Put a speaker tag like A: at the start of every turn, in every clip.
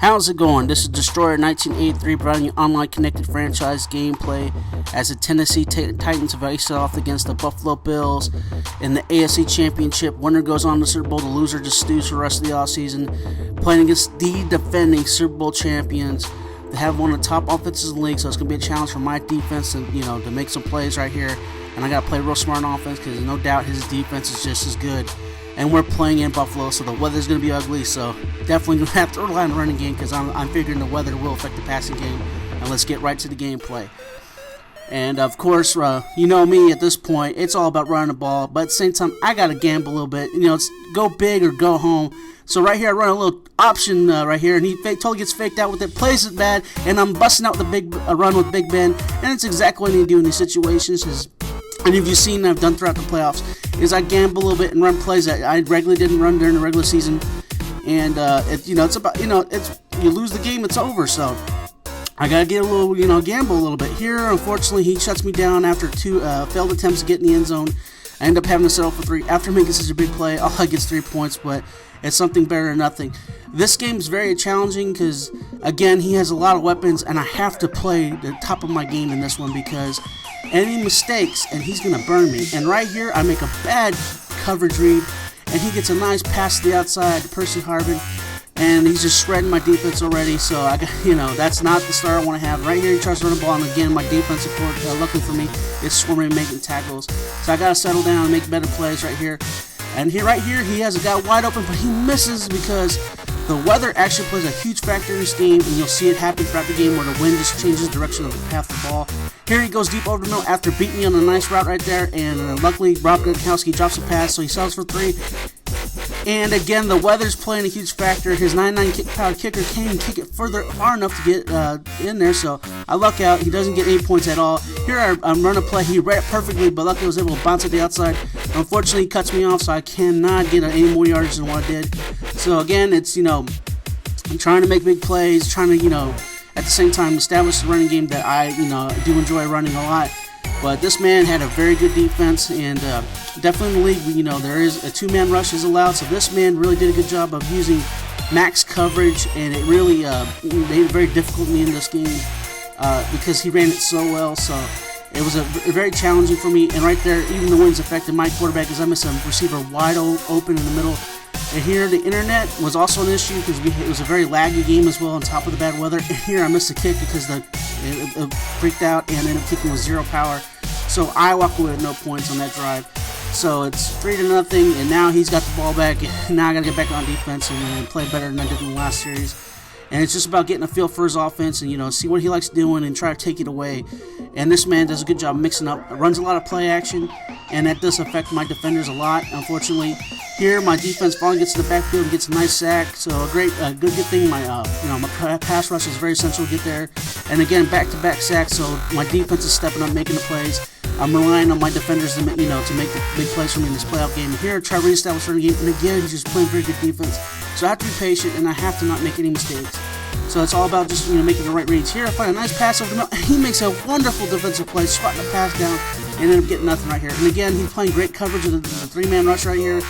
A: How's it going? This is Destroyer 1983 providing you online connected franchise gameplay as the Tennessee Titans face off against the Buffalo Bills in the AFC Championship. Winner goes on to the Super Bowl, the loser just stews for the rest of the offseason, playing against the defending Super Bowl champions. They have one of the top offenses in the league, so it's going to be a challenge for my defense to make some plays right here. And I got to play real smart on offense because no doubt his defense is just as good. And we're playing in Buffalo, so the weather's going to be ugly. So definitely going to have to rely on the running game because I'm figuring the weather will affect the passing game. And let's get right to the gameplay. And of course, you know me at this point, it's all about running the ball. But at the same time, I got to gamble a little bit. It's go big or go home. So right here, I run a little option right here, and he totally gets faked out with it, plays it bad, and I'm busting out the big run with Big Ben. And it's exactly what I need to do in these situations. And if you've seen, I've done throughout the playoffs, is I gamble a little bit and run plays that I regularly didn't run during the regular season. And it's about it's you lose the game, it's over. So I gotta get a little gamble a little bit here. Unfortunately, he shuts me down after two failed attempts to get in the end zone. I end up having to settle for 3 after making such a big play. All I get is 3 points, but it's something better than nothing. This game is very challenging because, again, he has a lot of weapons, and I have to play the top of my game in this one because any mistakes, and he's going to burn me. And right here, I make a bad coverage read, and he gets a nice pass to the outside to Percy Harvin, and he's just shredding my defense already. So I got, that's not the start I want to have. Right here, he tries to run the ball, and again, my defensive support, luckily for me, is swarming and making tackles. So I got to settle down and make better plays right here. And right here, he has a guy wide open, but he misses because the weather actually plays a huge factor in this game, and you'll see it happen throughout the game where the wind just changes the direction of the path of the ball. Here he goes deep over the middle after beating me on a nice route right there, and luckily Rob Gronkowski drops a pass, so he settles for 3. And again, the weather's playing a huge factor. His 99-pound kicker can't even kick it far enough to get in there, so I luck out. He doesn't get any points at all. Here I'm running a play. He read it perfectly, but luckily I was able to bounce at the outside. Unfortunately, he cuts me off, so I cannot get any more yardage than what I did. So again, it's, I'm trying to make big plays, trying to, at the same time establish the running game that I, do enjoy running a lot. But this man had a very good defense, and definitely in the league, there is a 2-man rush is allowed. So this man really did a good job of using max coverage, and it really made it very difficult me in this game because he ran it so well. So it was very challenging for me. And right there, even the wind's affected my quarterback as I missed a receiver wide open in the middle. And here, the internet was also an issue because it was a very laggy game as well on top of the bad weather. And here, I missed a kick because it freaked out and ended up kicking with 0 power. So I walk away with no points on that drive. So it's 3-0, and now he's got the ball back. And now I got to get back on defense and play better than I did in the last series. And it's just about getting a feel for his offense and, see what he likes doing and try to take it away. And this man does a good job mixing up, runs a lot of play action, and that does affect my defenders a lot, unfortunately. Here, my defense finally gets to the backfield and gets a nice sack. So a good thing. My pass rush is very essential to get there. And again, back-to-back sacks. So my defense is stepping up, making the plays. I'm relying on my defenders to make the big plays for me in this playoff game. And here, I try to reestablish the game. And again, he's just playing very good defense. So I have to be patient, and I have to not make any mistakes. So it's all about just making the right reads. Here, I find a nice pass over the middle. He makes a wonderful defensive play, swatting the pass down, and end up getting nothing right here. And again, he's playing great coverage of the 3-man rush right here.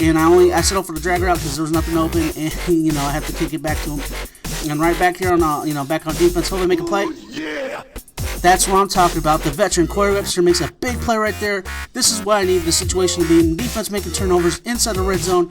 A: And I settled for the drag route because there was nothing open, and I have to kick it back to him. And right back here on back on defense, hopefully make a play. Yeah. That's what I'm talking about. The veteran quarterback makes a big play right there. This is what I need the situation to be in. Defense making turnovers inside the red zone.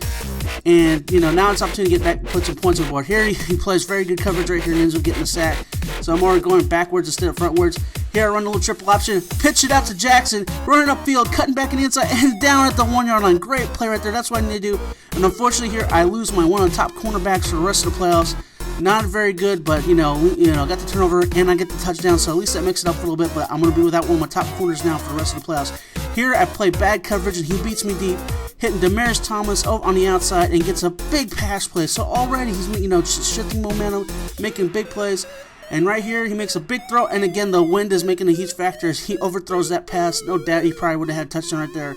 A: And, now it's opportunity to get back, put some points on the board. Here he plays very good coverage right here and ends up getting a sack. So I'm already going backwards instead of frontwards. Here I run a little triple option, pitch it out to Jackson, running upfield, cutting back in the inside, and down at the 1-yard line. Great play right there. That's what I need to do. And unfortunately here, I lose one of the top cornerbacks for the rest of the playoffs. Not very good, but got the turnover and I get the touchdown, so at least that makes it up a little bit. But I'm going to be without one of my top corners now for the rest of the playoffs. Here I play bad coverage and he beats me deep, hitting Demaryius Thomas on the outside and gets a big pass play. So already he's shifting momentum, making big plays. And right here he makes a big throw, and again the wind is making a huge factor as he overthrows that pass. No doubt he probably would have had a touchdown right there.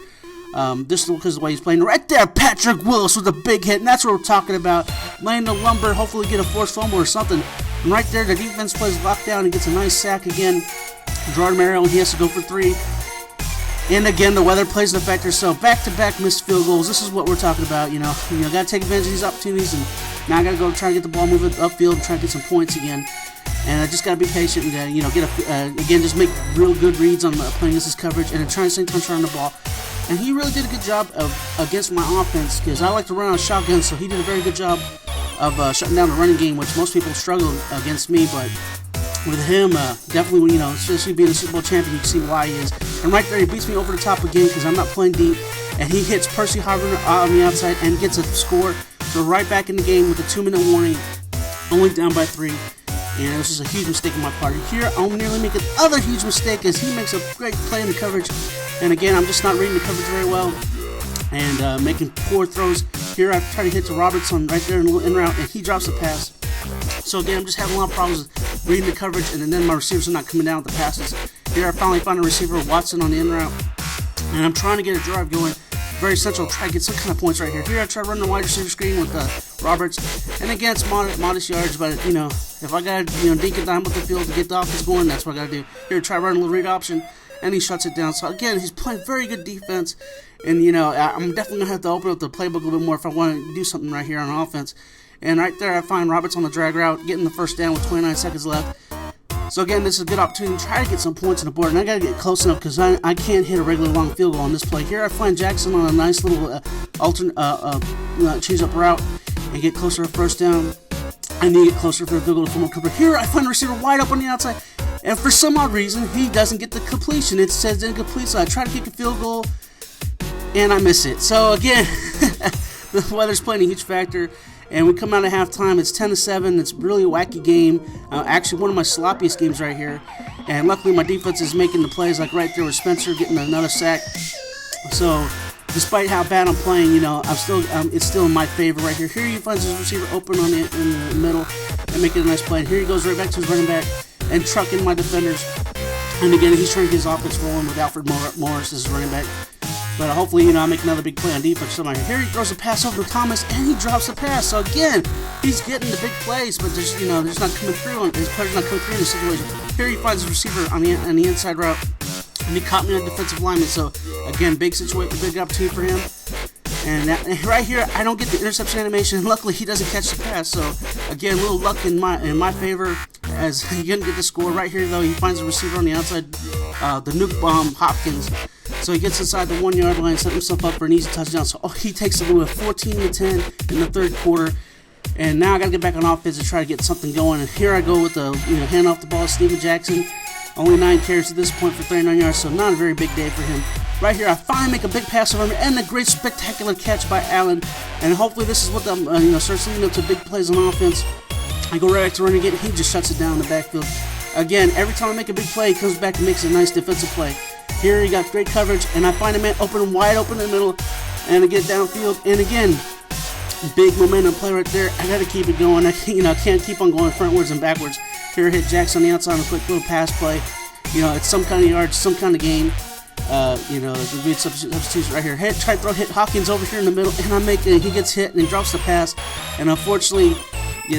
A: Just because of the way he's playing. Right there, Patrick Willis with a big hit, and that's what we're talking about. Laying the lumber, hopefully get a forced fumble or something. And right there, the defense plays locked down and gets a nice sack again. Jordan Merrill, he has to go for 3. And again, the weather plays an factor, so back-to-back missed field goals. This is what we're talking about, got to take advantage of these opportunities and Now I got to go try to get the ball moving upfield and try to get some points again. And I just got to be patient and, again, just make real good reads on playing against his coverage and trying to same time trying the ball. And he really did a good job against my offense because I like to run on shotgun, so he did a very good job of shutting down the running game, which most people struggle against me. But with him, definitely, especially being a Super Bowl champion, you can see why he is. And right there, he beats me over the top again because I'm not playing deep. And he hits Percy Harvin on the outside and gets a score. So right back in the game with a 2-minute warning, only down by 3. And it was just a huge mistake on my part. Here, I'll nearly make another huge mistake as he makes a great play in the coverage. And again, I'm just not reading the coverage very well and making poor throws. Here, I try to hit to Robertson right there in the in route, and he drops the pass. So again, I'm just having a lot of problems reading the coverage, and then my receivers are not coming down with the passes. Here, I finally find a receiver, Watson, on the in route, and I'm trying to get a drive going. Very central, try to get some kind of points right here. Here I try to run the wide receiver screen with Roberts, and again it's modest yards, but if I gotta dink it down with the field to get the offense going, that's what I gotta do. Here try running the read option, and he shuts it down. So again, he's playing very good defense, and I'm definitely gonna have to open up the playbook a little bit more if I want to do something right here on offense. And right there I find Roberts on the drag route, getting the first down with 29 seconds left. So again, this is a good opportunity to try to get some points on the board, and I got to get close enough because I can't hit a regular long field goal on this play. Here I find Jackson on a nice little change up route and get closer to first down. I need to get closer for the field goal to Fulmer Cooper. Here I find the receiver wide up on the outside, and for some odd reason, he doesn't get the completion. It says incomplete, so I try to kick a field goal, and I miss it. So again, the weather's playing a huge factor. And we come out at halftime, it's 10-7, it's really a wacky game, actually one of my sloppiest games right here, and luckily my defense is making the plays, like right there with Spencer getting another sack. So despite how bad I'm playing, it's still in my favor right here. Here he finds his receiver open in the middle and making a nice play. And here he goes right back to his running back and trucking my defenders. And again, he's trying to get his offense rolling with Alfred Morris as his running back. But hopefully, I make another big play on defense. Here he throws a pass over to Thomas, and he drops the pass. So again, he's getting the big plays, but there's not coming through. His player's not coming through in this situation. Here he finds his receiver on the inside route, and he caught me on defensive lineman. So again, big situation, big opportunity for him. And right here, I don't get the interception animation. Luckily, he doesn't catch the pass. So again, a little luck in my favor as he didn't get the score. Right here, though, he finds a receiver on the outside, the nuke bomb Hopkins. So he gets inside the 1 yard line, set himself up for an easy touchdown. So he takes it with 14-10 in the third quarter. And now I got to get back on offense and try to get something going. And here I go with the hand off the ball, Steven Jackson. Only 9 carries at this point for 39 yards, so not a very big day for him. Right here, I finally make a big pass over him and a great spectacular catch by Allen. And hopefully this is what starts leading up to big plays on offense. I go right back to running it. He just shuts it down in the backfield. Again, every time I make a big play, he comes back and makes a nice defensive play. Here he got great coverage, and I find a man wide open in the middle, and I get downfield. And again, big momentum play right there. I got to keep it going. I can't keep on going frontwards and backwards. Here, hit Jackson on the outside on a quick little pass play. It's some kind of yards, some kind of game. The good substitution right here. Try to hit Hopkins over here in the middle, and he gets hit and he drops the pass. And unfortunately, he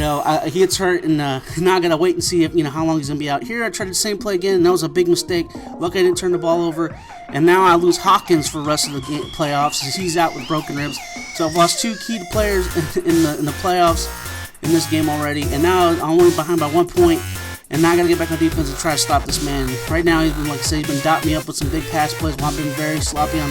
A: gets hurt, and now I gotta wait and see if how long he's gonna be out. Here I tried the same play again, and that was a big mistake. Luckily I didn't turn the ball over, and now I lose Hawkins for the rest of the playoffs as he's out with broken ribs. So I've lost 2 key players in the playoffs in this game already, and now I'm only behind by 1 point. And now I gotta get back on defense and try to stop this man. Right now he's been, like I said, he's been dotting me up with some big pass plays while I've been very sloppy on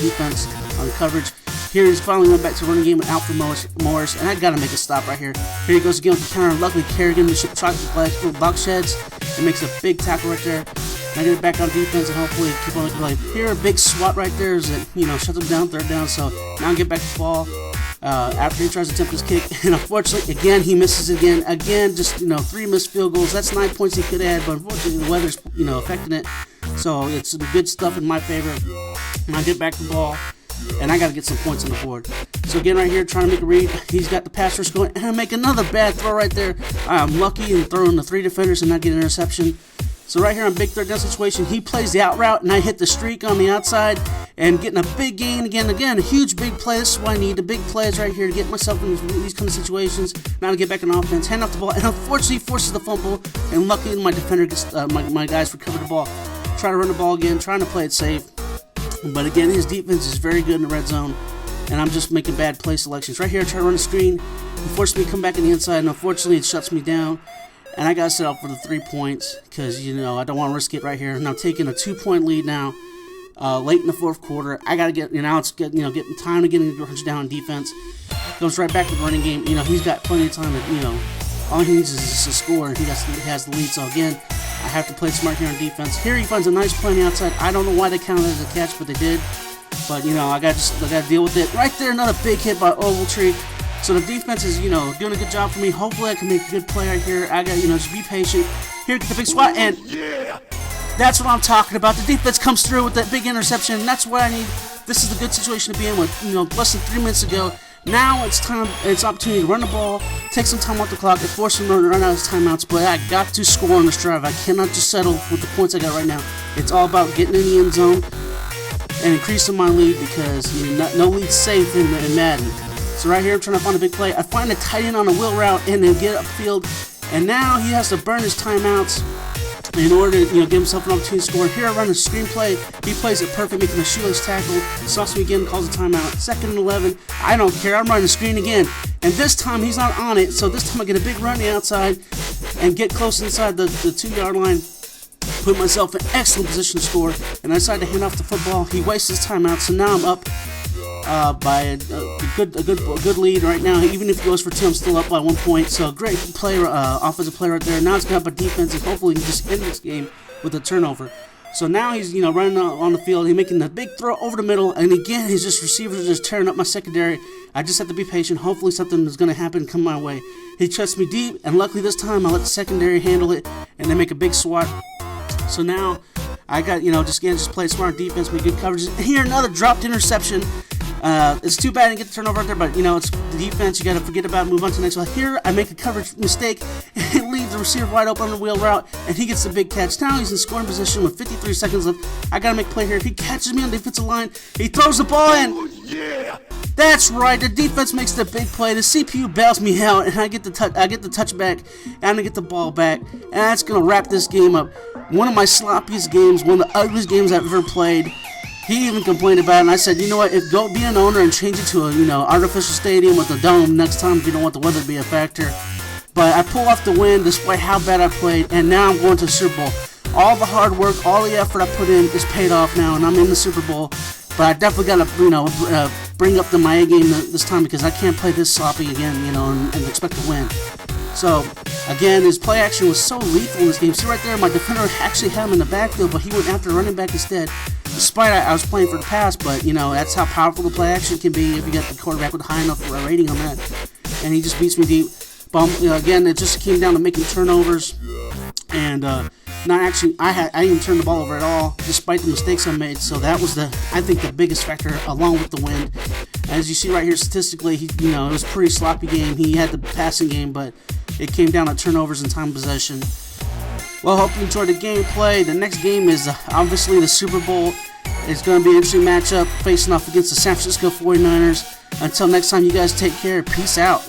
A: defense, on coverage. Here he's finally went back to running game with Alfred Morris, and I gotta make a stop right here. Here he goes again with the counter. Luckily, Kerrigan tries to box sheds and makes a big tackle right there. And I get it back on defense and hopefully keep on playing. Here, a big swat right there is that shuts him down, third down. So now I get back to the ball. After he tries to attempt his kick, and unfortunately, again, he misses again. Again, just 3 missed field goals. That's 9 points he could add, but unfortunately, the weather's affecting it. So it's some good stuff in my favor. And I get back the ball, and I got to get some points on the board. So again, right here, trying to make a read. He's got the pass rush going, and I make another bad throw right there. I'm lucky in throwing the 3 defenders and not getting an interception. So right here on big third down situation, he plays the out route, and I hit the streak on the outside and getting a big gain again, a huge big play. This is what I need, the big plays right here to get myself in these kind of situations. Now to get back on offense, hand off the ball, and unfortunately forces the fumble, and luckily my defender gets, my guys recover the ball. Try to run the ball again, trying to play it safe. But again, his defense is very good in the red zone. and I'm just making bad play selections. Right here, I try to run the screen. He forced me to come back in the inside, and unfortunately, it shuts me down. And I got to set up for the 3 points because, you know, I don't want to risk it right here. And I'm taking a 2-point lead now, late in the fourth quarter. I got to get, now it's getting time to get a touchdown on defense. Goes right back to the running game. You know, he's got plenty of time to, you know, all he needs is to score, and he has the lead. So again, I have to play smart here on defense. Here he finds a nice play on the outside. I don't know why they counted it as a catch, but they did. But, you know, I got to deal with it. Right there, another big hit by Ogletree. So the defense is, you know, doing a good job for me. Hopefully I can make a good play right here. I got, you know, just be patient. Here, get the big swat, and that's what I'm talking about. The defense comes through with that big interception. That's what I need. This is a good situation to be in with, you know, less than 3 minutes ago. Now it's time, it's opportunity to run the ball, take some time off the clock, and force him to run out of his timeouts. But I got to score on this drive. I cannot just settle with the points I got right now. It's all about getting in the end zone and increasing my lead because, you know, no lead's safe in Madden. So right here, I'm trying to find a big play. I find a tight end on a wheel route and then get upfield. And now he has to burn his timeouts in order to, you know, give himself an opportunity to score. Here I run a screenplay. He plays it perfect, making a shoelace tackle. Stops me again, calls a timeout. 2nd and 11. I don't care. I'm running the screen again. And this time he's not on it. So this time I get a big run on the outside and get close inside the 2-yard line. Put myself in excellent position to score. And I decide to hand off the football. He wastes his timeout. So now I'm up by a good lead right now. Even if he goes for 2, I'm still up by 1 point. So great play, offensive play right there. Now it's got by defense, and hopefully he can just end this game with a turnover. So now he's, you know, running on the field. He's making the big throw over the middle, and again his receivers are just tearing up my secondary. I just have to be patient. Hopefully something is going to happen and come my way. He trusts me deep, and luckily this time I let the secondary handle it, and they make a big swat. So now I got, you know, just play smart defense, make good coverage. And here another dropped interception. It's too bad I didn't get the turnover out there, but, you know, it's the defense. You got to forget about it, move on to the next one. Here, I make a coverage mistake, and it leaves the receiver wide open on the wheel route, and he gets the big catch. Now he's in scoring position with 53 seconds left. I got to make a play here. If he catches me on the defensive line, he throws the ball in. Oh, yeah. That's right. The defense makes the big play. The CPU bails me out, and I get the touchback, and I get the ball back, and that's going to wrap this game up. One of my sloppiest games, one of the ugliest games I've ever played. He even complained about it, and I said, you know what, go be an owner and change it to a, you know, artificial stadium with a dome next time if you don't want the weather to be a factor. But I pull off the win despite how bad I played, and now I'm going to the Super Bowl. All the hard work, all the effort I put in is paid off now, and I'm in the Super Bowl. But I definitely got to, you know, bring up the my A game this time because I can't play this sloppy again, you know, and expect to win. So, again, his play action was so lethal in this game. See right there, my defender actually had him in the backfield, but he went after running back instead. Despite I was playing for the pass, but, you know, that's how powerful the play action can be if you got the quarterback with a high enough rating on that. And he just beats me deep. But, you know, again, it just came down to making turnovers. And not actually, I didn't turn the ball over at all, despite the mistakes I made. So that was I think the biggest factor, along with the win. As you see right here, statistically, you know, it was a pretty sloppy game. He had the passing game, but it came down to turnovers and time possession. Well, hope you enjoyed the gameplay. The next game is obviously the Super Bowl. It's going to be an interesting matchup facing off against the San Francisco 49ers. Until next time, you guys take care. Peace out.